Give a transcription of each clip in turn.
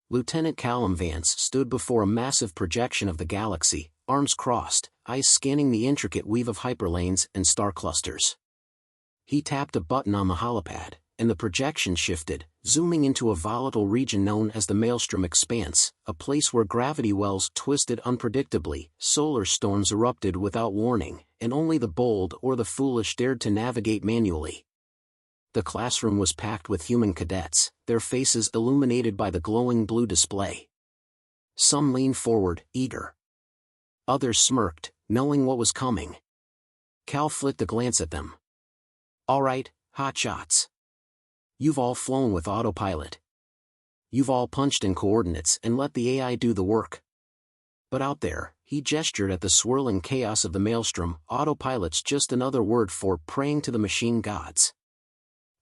Lieutenant Callum Vance stood before a massive projection of the galaxy, arms crossed, eyes scanning the intricate weave of hyperlanes and star clusters. He tapped a button on the holopad, and the projection shifted, zooming into a volatile region known as the Maelstrom Expanse, a place where gravity wells twisted unpredictably, solar storms erupted without warning, and only the bold or the foolish dared to navigate manually. The classroom was packed with human cadets, their faces illuminated by the glowing blue display. Some leaned forward, eager. Others smirked, knowing what was coming. Cal flicked a glance at them. "All right, hotshots. You've all flown with autopilot. You've all punched in coordinates and let the AI do the work. But out there," he gestured at the swirling chaos of the maelstrom, "autopilot's just another word for praying to the machine gods."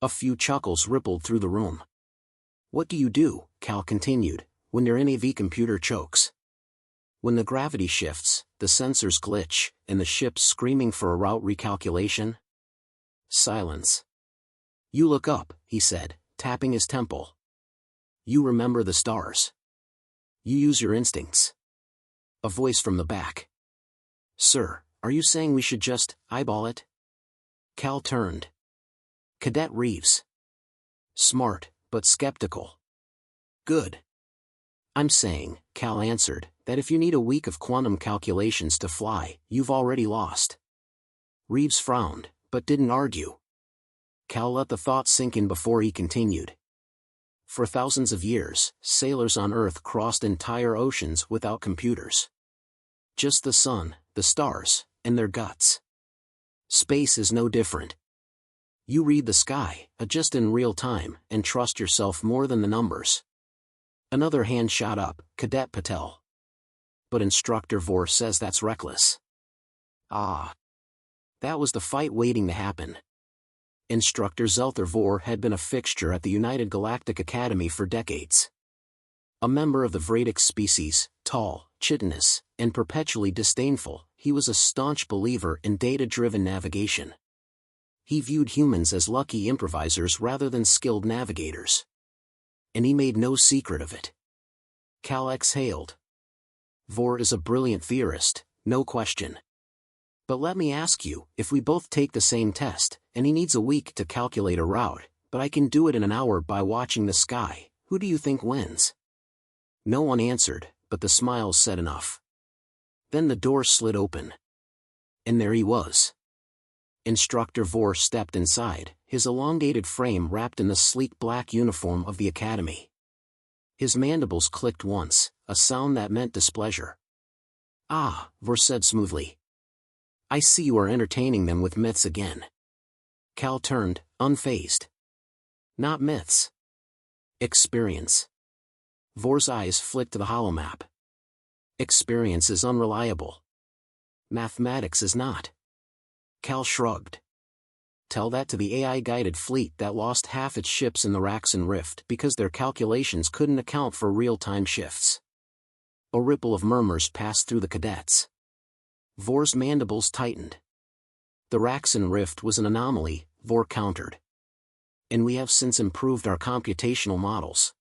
A few chuckles rippled through the room. "What do you do," Cal continued, "when your NAV computer chokes? When the gravity shifts, the sensors glitch, and the ship's screaming for a route recalculation?" Silence. "You look up," he said, tapping his temple. "You remember the stars. You use your instincts." A voice from the back. "Sir, are you saying we should just eyeball it?" Cal turned. Cadet Reeves. Smart, but skeptical. "Good. I'm saying," Cal answered, "that if you need a week of quantum calculations to fly, you've already lost." Reeves frowned, but didn't argue. Cal let the thought sink in before he continued. "For thousands of years, sailors on Earth crossed entire oceans without computers. Just the sun, the stars, and their guts. Space is no different. You read the sky, adjust in real time, and trust yourself more than the numbers." Another hand shot up, Cadet Patel. "But Instructor Vore says that's reckless." Ah. That was the fight waiting to happen. Instructor Zelther Vore had been a fixture at the United Galactic Academy for decades. A member of the Vradic species, tall, chitinous, and perpetually disdainful, he was a staunch believer in data-driven navigation. He viewed humans as lucky improvisers rather than skilled navigators. And he made no secret of it. Cal exhaled. "Vore is a brilliant theorist, no question. But let me ask you, if we both take the same test, and he needs a week to calculate a route, but I can do it in an hour by watching the sky, who do you think wins?" No one answered, but the smiles said enough. Then the door slid open. And there he was. Instructor Vore stepped inside, his elongated frame wrapped in the sleek black uniform of the academy. His mandibles clicked once, a sound that meant displeasure. "Ah," Vore said smoothly. "I see you are entertaining them with myths again." Cal turned, unfazed. "Not myths. Experience." Vore's eyes flicked to the holomap. "Experience is unreliable. Mathematics is not." Cal shrugged. "Tell that to the AI-guided fleet that lost half its ships in the Raxon Rift because their calculations couldn't account for real-time shifts." A ripple of murmurs passed through the cadets. Vore's mandibles tightened. "The Raxon Rift was an anomaly," Vore countered. "And we have since improved our computational models.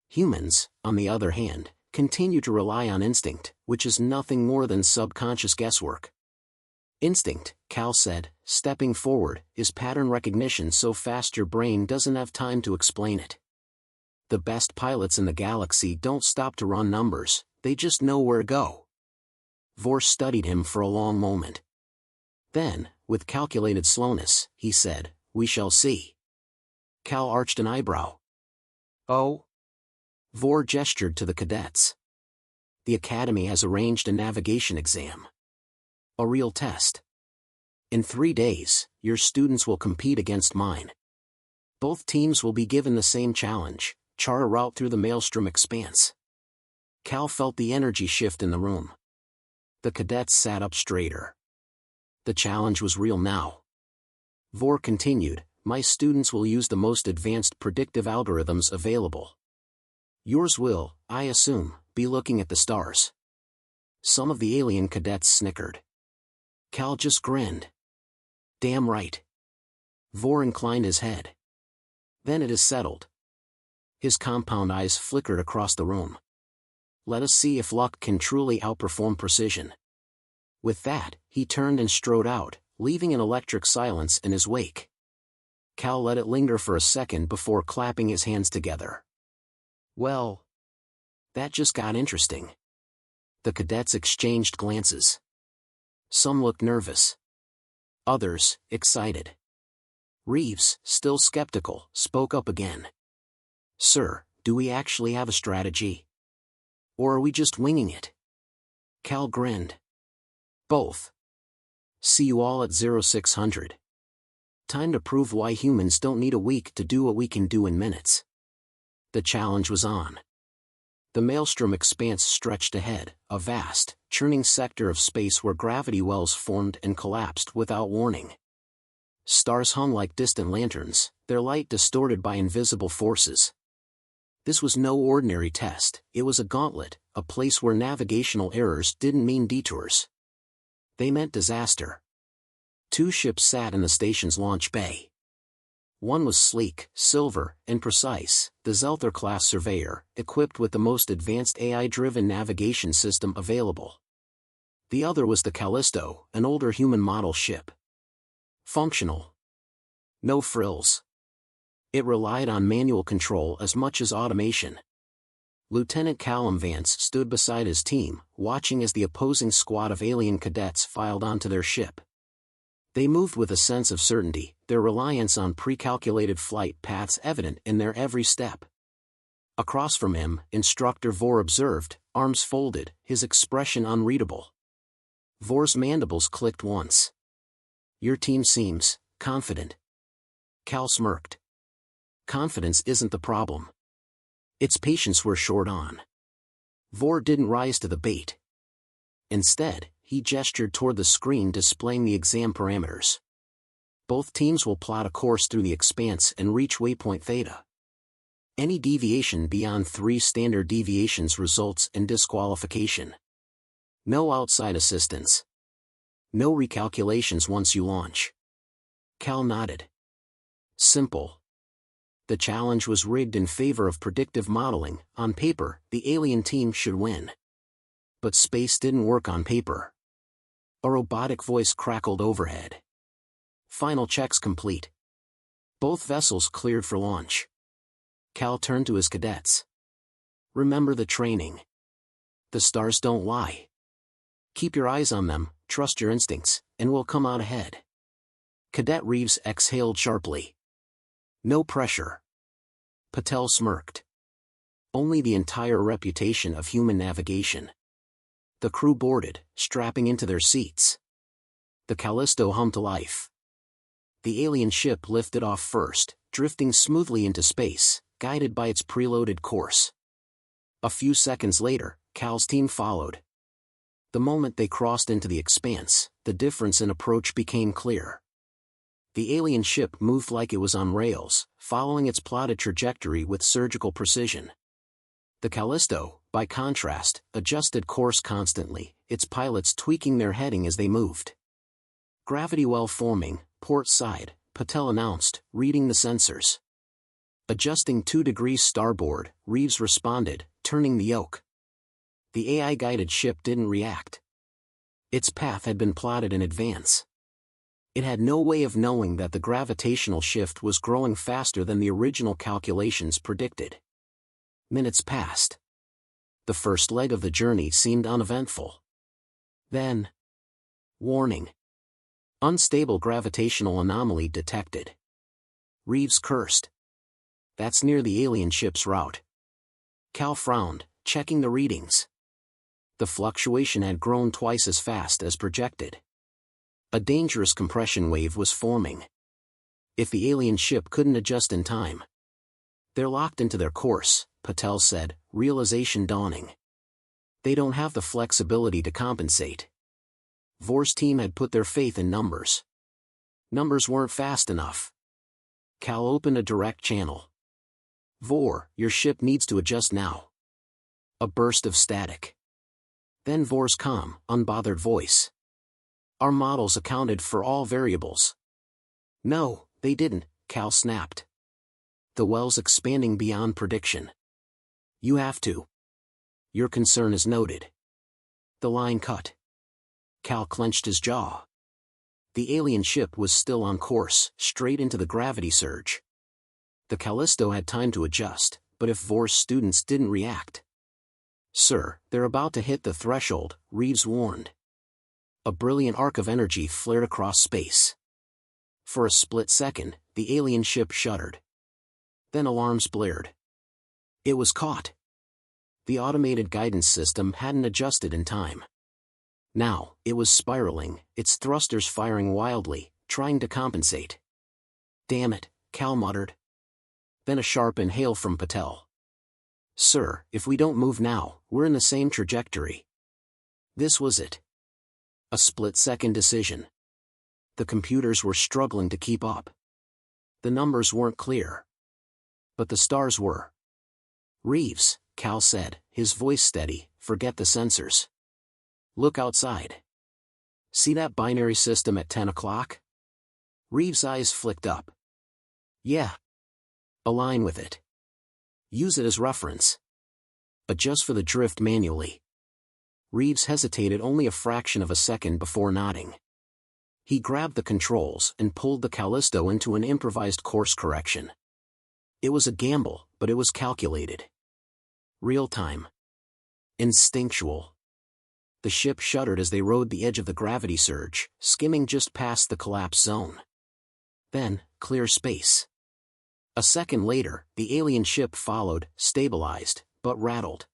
Humans, on the other hand, continue to rely on instinct, which is nothing more than subconscious guesswork." "Instinct," Cal said, stepping forward, "is pattern recognition so fast your brain doesn't have time to explain it. The best pilots in the galaxy don't stop to run numbers, they just know where to go." Vore studied him for a long moment. Then, with calculated slowness, he said, "We shall see." Cal arched an eyebrow. "Oh?" Vore gestured to the cadets. "The Academy has arranged a navigation exam. A real test. In 3 days, your students will compete against mine. Both teams will be given the same challenge, chart a route through the Maelstrom Expanse." Cal felt the energy shift in the room. The cadets sat up straighter. The challenge was real now. Vore continued, "My students will use the most advanced predictive algorithms available. Yours will, I assume, be looking at the stars." Some of the alien cadets snickered. Cal just grinned. "Damn right." Vore inclined his head. "Then it is settled. His compound eyes flickered across the room. Let us see if luck can truly outperform precision. With that, he turned and strode out, leaving an electric silence in his wake. Cal let it linger for a second before clapping his hands together. Well, that just got interesting. The cadets exchanged glances. Some looked nervous. Others, excited. Reeves, still skeptical, spoke up again. Sir, do we actually have a strategy? Or are we just winging it? Cal grinned. Both. See you all at 0600. Time to prove why humans don't need a week to do what we can do in minutes. The challenge was on. The maelstrom expanse stretched ahead, a vast, churning sector of space where gravity wells formed and collapsed without warning. Stars hung like distant lanterns, their light distorted by invisible forces. This was no ordinary test, it was a gauntlet, a place where navigational errors didn't mean detours. They meant disaster. 2 ships sat in the station's launch bay. One was sleek, silver, and precise, the Zelther-class surveyor, equipped with the most advanced AI-driven navigation system available. The other was the Callisto, an older human model ship. Functional. No frills. It relied on manual control as much as automation. Lieutenant Callum Vance stood beside his team, watching as the opposing squad of alien cadets filed onto their ship. They moved with a sense of certainty, their reliance on pre-calculated flight paths evident in their every step. Across from him, Instructor Vore observed, arms folded, his expression unreadable. Vore's mandibles clicked once. Your team seems confident. Cal smirked. Confidence isn't the problem. It's patience we're short on. Vore didn't rise to the bait. Instead, he gestured toward the screen displaying the exam parameters. Both teams will plot a course through the expanse and reach waypoint theta. Any deviation beyond 3 standard deviations results in disqualification. No outside assistance. No recalculations once you launch. Cal nodded. Simple. The challenge was rigged in favor of predictive modeling. On paper, the alien team should win. But space didn't work on paper. A robotic voice crackled overhead. Final checks complete. Both vessels cleared for launch. Cal turned to his cadets. Remember the training. The stars don't lie. Keep your eyes on them, trust your instincts, and we'll come out ahead. Cadet Reeves exhaled sharply. No pressure. Patel smirked. Only the entire reputation of human navigation. The crew boarded, strapping into their seats. The Callisto hummed to life. The alien ship lifted off first, drifting smoothly into space, guided by its preloaded course. A few seconds later, Cal's team followed. The moment they crossed into the expanse, the difference in approach became clear. The alien ship moved like it was on rails, following its plotted trajectory with surgical precision. The Callisto, by contrast, adjusted course constantly, its pilots tweaking their heading as they moved. Gravity well forming, port side, Patel announced, reading the sensors. Adjusting 2 degrees starboard, Reeves responded, turning the yoke. The AI-guided ship didn't react. Its path had been plotted in advance. It had no way of knowing that the gravitational shift was growing faster than the original calculations predicted. Minutes passed. The first leg of the journey seemed uneventful. Then... warning. Unstable gravitational anomaly detected. Reeves cursed. That's near the alien ship's route. Cal frowned, checking the readings. The fluctuation had grown twice as fast as projected. A dangerous compression wave was forming. If the alien ship couldn't adjust in time. They're locked into their course, Patel said, realization dawning. They don't have the flexibility to compensate. Vore's team had put their faith in numbers. Numbers weren't fast enough. Cal opened a direct channel. Vore, your ship needs to adjust now. A burst of static. Then Vore's calm, unbothered voice. Our models accounted for all variables. No, they didn't, Cal snapped. The well's expanding beyond prediction. You have to. Your concern is noted. The line cut. Cal clenched his jaw. The alien ship was still on course, straight into the gravity surge. The Callisto had time to adjust, but if Vor's students didn't react... "Sir, they're about to hit the threshold," Reeves warned. A brilliant arc of energy flared across space. For a split second, the alien ship shuddered. Then alarms blared. It was caught. The automated guidance system hadn't adjusted in time. Now, it was spiraling, its thrusters firing wildly, trying to compensate. "Damn it," Cal muttered. Then a sharp inhale from Patel. "Sir, if we don't move now, we're in the same trajectory." This was it. A split-second decision. The computers were struggling to keep up. The numbers weren't clear. But the stars were. "Reeves," Cal said, his voice steady, "forget the sensors. Look outside. See that binary system at 10 o'clock? Reeves' eyes flicked up. "Yeah. Align with it. Use it as reference. Adjust for the drift manually." Reeves hesitated only a fraction of a second before nodding. He grabbed the controls and pulled the Callisto into an improvised course correction. It was a gamble, but it was calculated. Real-time. Instinctual. The ship shuddered as they rode the edge of the gravity surge, skimming just past the collapse zone. Then, clear space. A second later, the alien ship followed, stabilized, but rattled.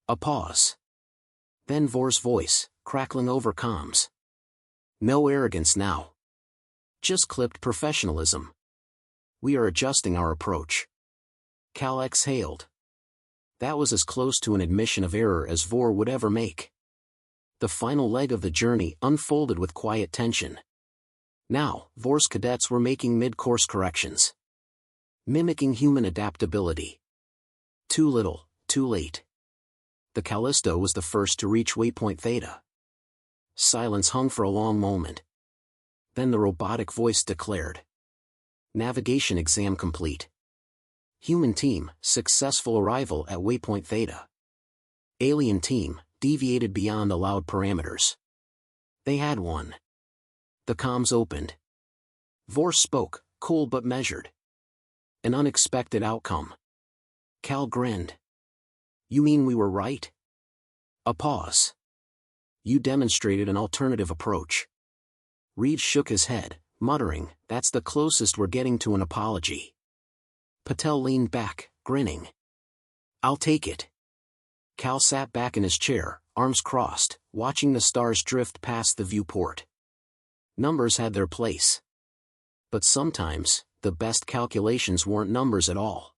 A pause. Then Vor's voice, crackling over comms. "No arrogance now. Just clipped professionalism. We are adjusting our approach." Cal exhaled. That was as close to an admission of error as Vor would ever make. The final leg of the journey unfolded with quiet tension. Now, Vor's cadets were making mid-course corrections. Mimicking human adaptability. Too little, too late. The Callisto was the first to reach waypoint Theta. Silence hung for a long moment. Then the robotic voice declared. "Navigation exam complete. Human team, successful arrival at waypoint Theta. Alien team, deviated beyond allowed parameters." They had won. The comms opened. Vor spoke, cool but measured. "An unexpected outcome." Cal grinned. "You mean we were right?" A pause. "You demonstrated an alternative approach." Reeves shook his head, muttering, "That's the closest we're getting to an apology." Patel leaned back, grinning. "I'll take it." Cal sat back in his chair, arms crossed, watching the stars drift past the viewport. Numbers had their place. But sometimes, the best calculations weren't numbers at all.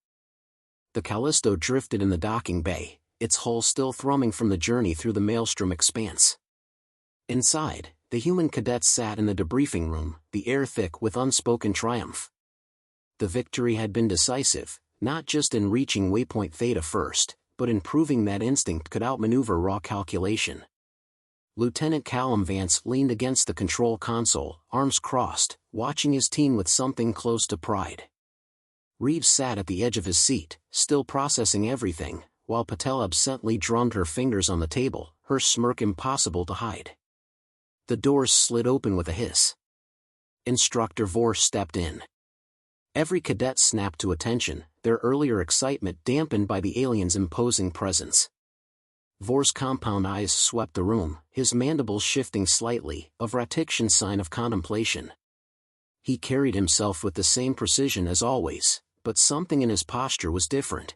The Callisto drifted in the docking bay, its hull still thrumming from the journey through the maelstrom expanse. Inside, the human cadets sat in the debriefing room, the air thick with unspoken triumph. The victory had been decisive, not just in reaching waypoint Theta first, but in proving that instinct could outmaneuver raw calculation. Lieutenant Callum Vance leaned against the control console, arms crossed, watching his team with something close to pride. Reeves sat at the edge of his seat, still processing everything, while Patel absently drummed her fingers on the table, her smirk impossible to hide. The doors slid open with a hiss. Instructor Vor stepped in. Every cadet snapped to attention, their earlier excitement dampened by the alien's imposing presence. Vor's compound eyes swept the room, his mandibles shifting slightly, a Vratixian sign of contemplation. He carried himself with the same precision as always, but something in his posture was different.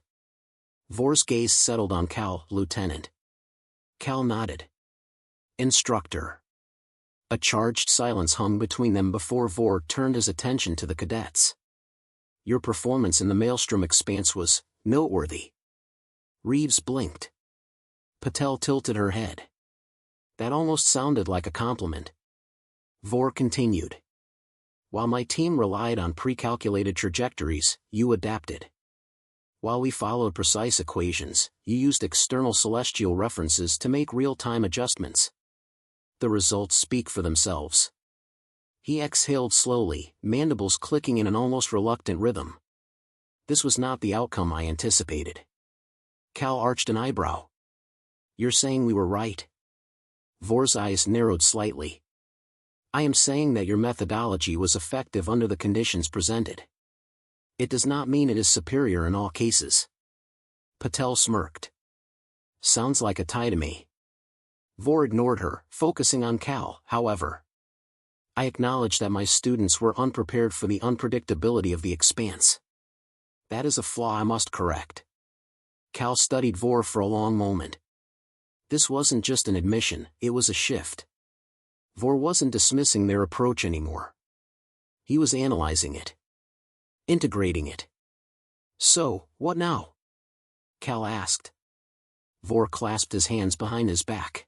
Vor's gaze settled on Cal, "Lieutenant." Cal nodded. "Instructor." A charged silence hung between them before Vor turned his attention to the cadets. "Your performance in the maelstrom expanse was noteworthy." Reeves blinked. Patel tilted her head. That almost sounded like a compliment. Vor continued. "While my team relied on pre-calculated trajectories, you adapted. While we followed precise equations, you used external celestial references to make real-time adjustments. The results speak for themselves." He exhaled slowly, mandibles clicking in an almost reluctant rhythm. This was not the outcome I anticipated. Cal arched an eyebrow. You're saying we were right? Vor's eyes narrowed slightly. I am saying that your methodology was effective under the conditions presented. It does not mean it is superior in all cases. Patel smirked. Sounds like a tie to me. Vor ignored her, focusing on Cal, however. I acknowledge that my students were unprepared for the unpredictability of the expanse. That is a flaw I must correct. Cal studied Vor for a long moment. This wasn't just an admission, it was a shift. Vor wasn't dismissing their approach anymore. He was analyzing it. Integrating it. So, what now? Cal asked. Vor clasped his hands behind his back.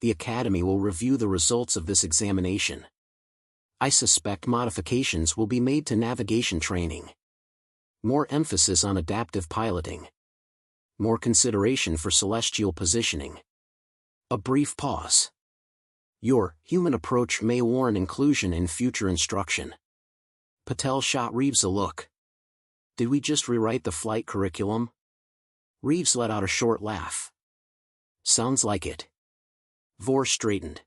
The Academy will review the results of this examination. I suspect modifications will be made to navigation training. More emphasis on adaptive piloting. More consideration for celestial positioning. A brief pause. Your human approach may warrant inclusion in future instruction. Patel shot Reeves a look. Did we just rewrite the flight curriculum? Reeves let out a short laugh. Sounds like it. Vor straightened.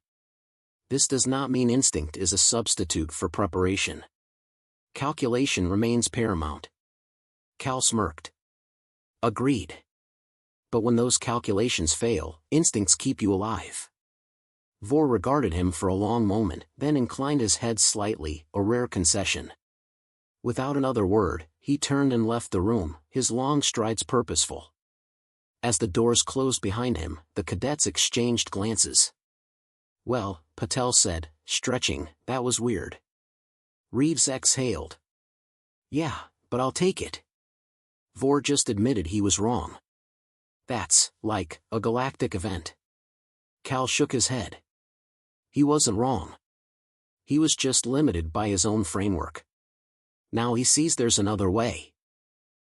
This does not mean instinct is a substitute for preparation. Calculation remains paramount. Cal smirked. Agreed. But when those calculations fail, instincts keep you alive. Vor regarded him for a long moment, then inclined his head slightly, a rare concession. Without another word, he turned and left the room, his long strides purposeful. As the doors closed behind him, the cadets exchanged glances. Well, Patel said, stretching, that was weird. Reeves exhaled. Yeah, but I'll take it. Vor just admitted he was wrong. That's, like, a galactic event. Cal shook his head. He wasn't wrong. He was just limited by his own framework. Now he sees there's another way.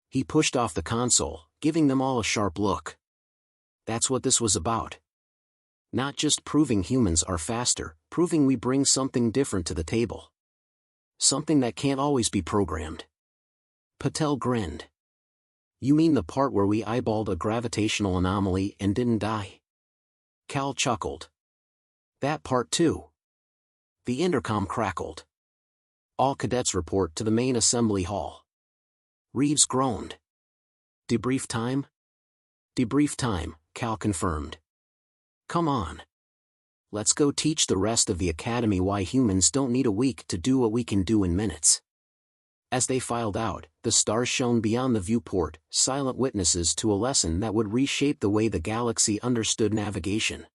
He pushed off the console, giving them all a sharp look. That's what this was about. Not just proving humans are faster, proving we bring something different to the table. Something that can't always be programmed. Patel grinned. You mean the part where we eyeballed a gravitational anomaly and didn't die? Cal chuckled. That part too. The intercom crackled. All cadets report to the main assembly hall. Reeves groaned. Debrief time? Debrief time, Cal confirmed. Come on. Let's go teach the rest of the Academy why humans don't need a week to do what we can do in minutes. As they filed out, the stars shone beyond the viewport, silent witnesses to a lesson that would reshape the way the galaxy understood navigation.